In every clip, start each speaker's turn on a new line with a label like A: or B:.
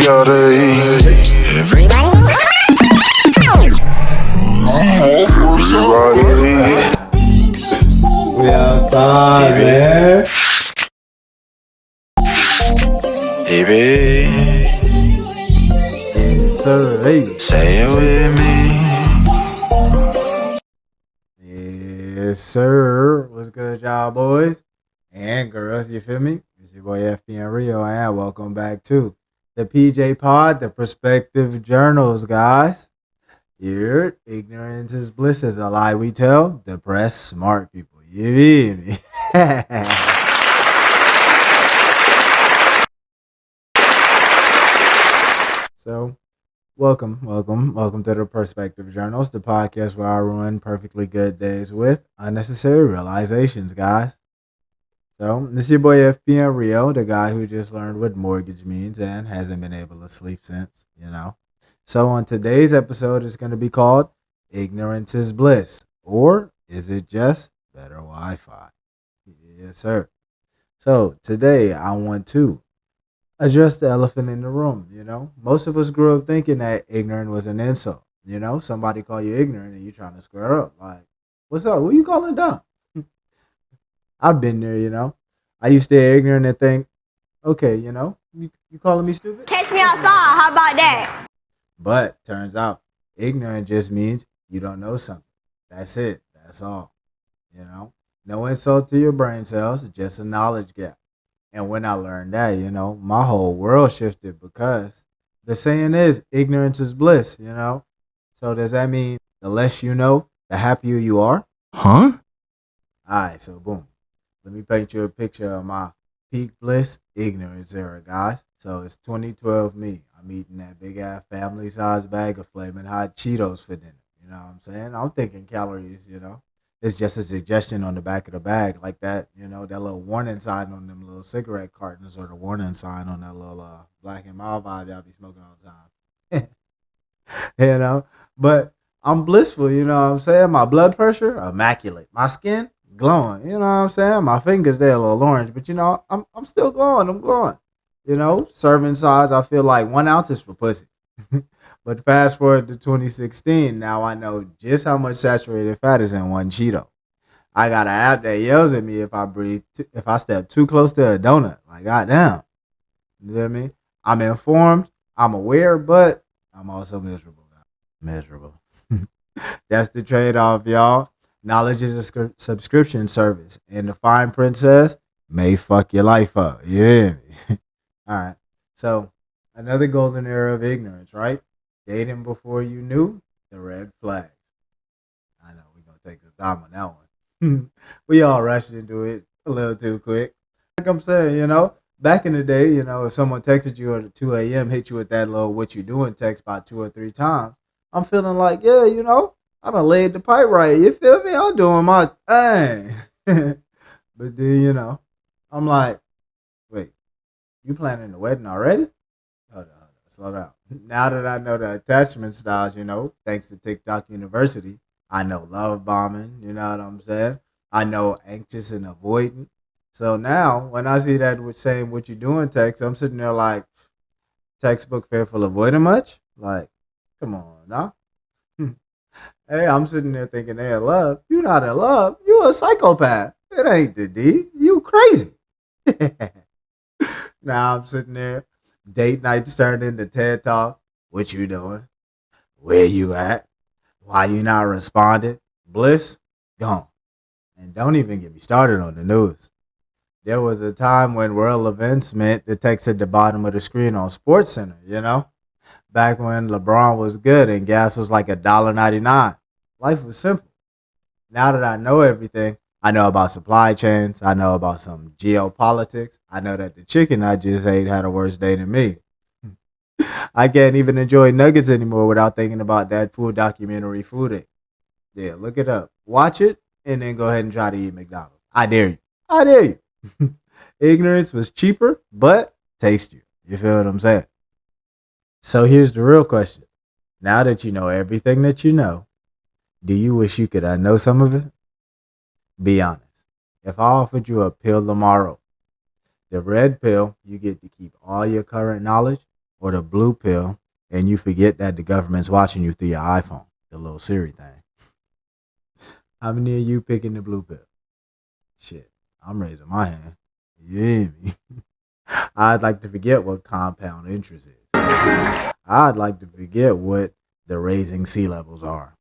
A: We outside, man.
B: Hey, babe.
A: Yes, sir. Hey.
B: Say it with me.
A: Yes, sir. What's good, y'all, boys and girls? You feel me? It's your boy FP Rio, and welcome back to the PJ Pod, the Perspective Journals, guys. Here, ignorance is bliss is a lie we tell. Depressed, smart people. You feel me? So, welcome to the Perspective Journals, the podcast where I ruin perfectly good days with unnecessary realizations, guys. So, this is your boy FP Rio, the guy who just learned what mortgage means and hasn't been able to sleep since, So, on today's episode, it's going to be called Ignorance is Bliss, or is it just better Wi-Fi? Yes, sir. So, today I want to address the elephant in the room. Most of us grew up thinking that ignorant was an insult. Somebody call you ignorant and you trying to square up. Like, what's up? Who you calling dumb? I've been there. I used to be ignorant and think, okay, you calling me stupid?
C: Catch me outside. How about that?
A: But turns out ignorant just means you don't know something. That's it. That's all. No insult to your brain cells, just a knowledge gap. And when I learned that, my whole world shifted because the saying is ignorance is bliss, So does that mean the less you know, the happier you are?
B: Huh?
A: Alright, so boom. Let me paint you a picture of my peak bliss ignorance era, guys. So it's 2012 me. I'm eating that big ass family size bag of flaming hot Cheetos for dinner. You know what I'm saying? I'm thinking calories, It's just a suggestion on the back of the bag, like that, that little warning sign on them little cigarette cartons, or the warning sign on that little Black and Mild vibe y'all be smoking all the time. But I'm blissful, you know what I'm saying? My blood pressure, immaculate. My skin, glowing, you know what I'm saying? My fingers, they're a little orange, but I'm still glowing. I'm glowing. Serving size, I feel like 1 ounce is for pussy. But fast forward to 2016, now I know just how much saturated fat is in one Cheeto. I got an app that yells at me if I step too close to a donut. Like, goddamn. You know what I mean? I'm informed, I'm aware, but I'm also miserable. Miserable. That's the trade-off, y'all. Knowledge is a subscription service, and the fine print says, may fuck your life up. You hear me? All right. So, another golden era of ignorance, right? Dating before you knew, the red flag. I know we're going to take the time on that one. We all rushed into it a little too quick. Like I'm saying, back in the day, if someone texted you at 2 a.m., hit you with that little what you doing text about 2 or 3 times, I'm feeling like, yeah, I done laid the pipe right. You feel me? I'm doing my thing. But then, I'm like, wait, you planning the wedding already? Hold on, slow down. Now that I know the attachment styles, thanks to TikTok University, I know love bombing, you know what I'm saying? I know anxious and avoidant. So now, when I see that with saying what you doing text, I'm sitting there like, textbook fearful avoiding much? Like, come on, nah? Hey, I'm sitting there thinking they in love. You not in love. You a psychopath. It ain't the D. You crazy. Now I'm sitting there. Date nights turned into TED Talk. What you doing? Where you at? Why you not responding? Bliss, gone. And don't even get me started on the news. There was a time when world events meant the text at the bottom of the screen on Sports Center, Back when LeBron was good and gas was like $1.99. Life was simple. Now that I know everything, I know about supply chains. I know about some geopolitics. I know that the chicken I just ate had a worse day than me. I can't even enjoy nuggets anymore without thinking about that food documentary, Food It. Yeah, look it up. Watch it, and then go ahead and try to eat McDonald's. I dare you. I dare you. Ignorance was cheaper, but tastier. You feel what I'm saying? So here's the real question. Now that you know everything that you know, do you wish you could unknow some of it? Be honest. If I offered you a pill tomorrow, the red pill, you get to keep all your current knowledge, or the blue pill, and you forget that the government's watching you through your iPhone, the little Siri thing. How many of you picking the blue pill? Shit, I'm raising my hand. You hear me? I'd like to forget what compound interest is. I'd like to forget what the raising sea levels are.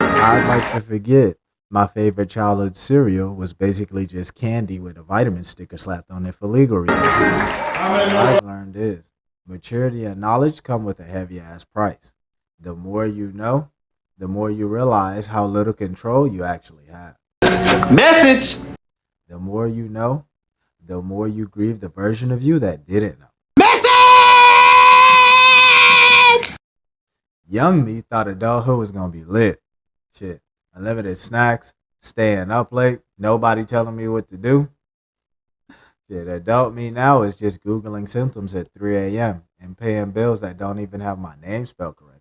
A: I'd like to forget my favorite childhood cereal was basically just candy with a vitamin sticker slapped on it for legal reasons. What I've learned is maturity and knowledge come with a heavy ass price. The more you know, the more you realize how little control you actually have.
B: Message!
A: The more you know, the more you grieve the version of you that didn't know.
B: Message!
A: Young me thought adulthood was gonna be lit. Shit, unlimited snacks, staying up late, nobody telling me what to do. Shit, adult me now is just Googling symptoms at 3 a.m. and paying bills that don't even have my name spelled correctly.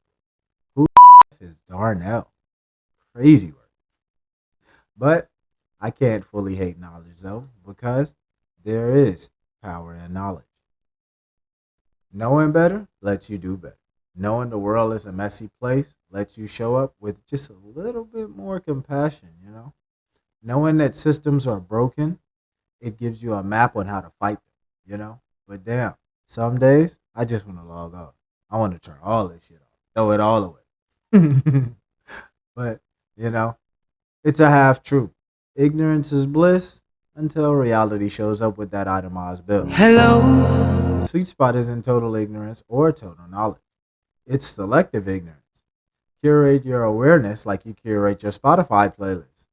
A: Who is Darnell? Crazy work. But I can't fully hate knowledge though, because there is power in knowledge. Knowing better lets you do better. Knowing the world is a messy place lets you show up with just a little bit more compassion, you know? Knowing that systems are broken, it gives you a map on how to fight them, you know? But damn, some days I just want to log off. I want to turn all this shit off. Throw it all away. But, you know, it's a half truth. Ignorance is bliss until reality shows up with that itemized bill.
B: Hello.
A: The sweet spot isn't total ignorance or total knowledge. It's selective ignorance. Curate your awareness like you curate your Spotify playlist.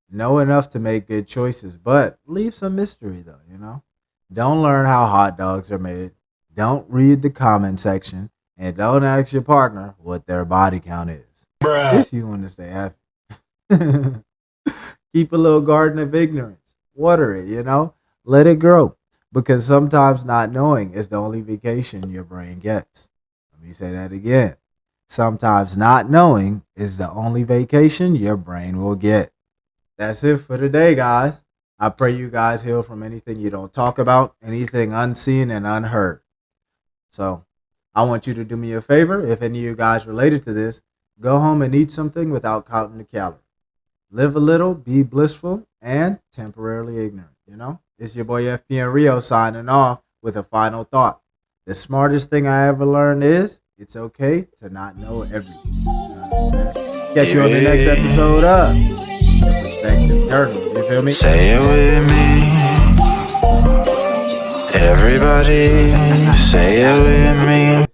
A: Know enough to make good choices, but leave some mystery though, you know? Don't learn how hot dogs are made. Don't read the comment section. And don't ask your partner what their body count is. Bruh. If you want to stay happy. Keep a little garden of ignorance. Water it, you know? Let it grow. Because sometimes not knowing is the only vacation your brain gets. Let me say that again. Sometimes not knowing is the only vacation your brain will get. That's it for today, guys. I pray you guys heal from anything you don't talk about, anything unseen and unheard. So, I want you to do me a favor. If any of you guys related to this, go home and eat something without counting the calories. Live a little, be blissful, and temporarily ignorant, you know? It's your boy FP and Rio signing off with a final thought. The smartest thing I ever learned is it's okay to not know everything. You know what I'm saying? Catch you on the next episode of The Perspective Journal. You feel me?
B: Say it with me. Everybody, say it with me.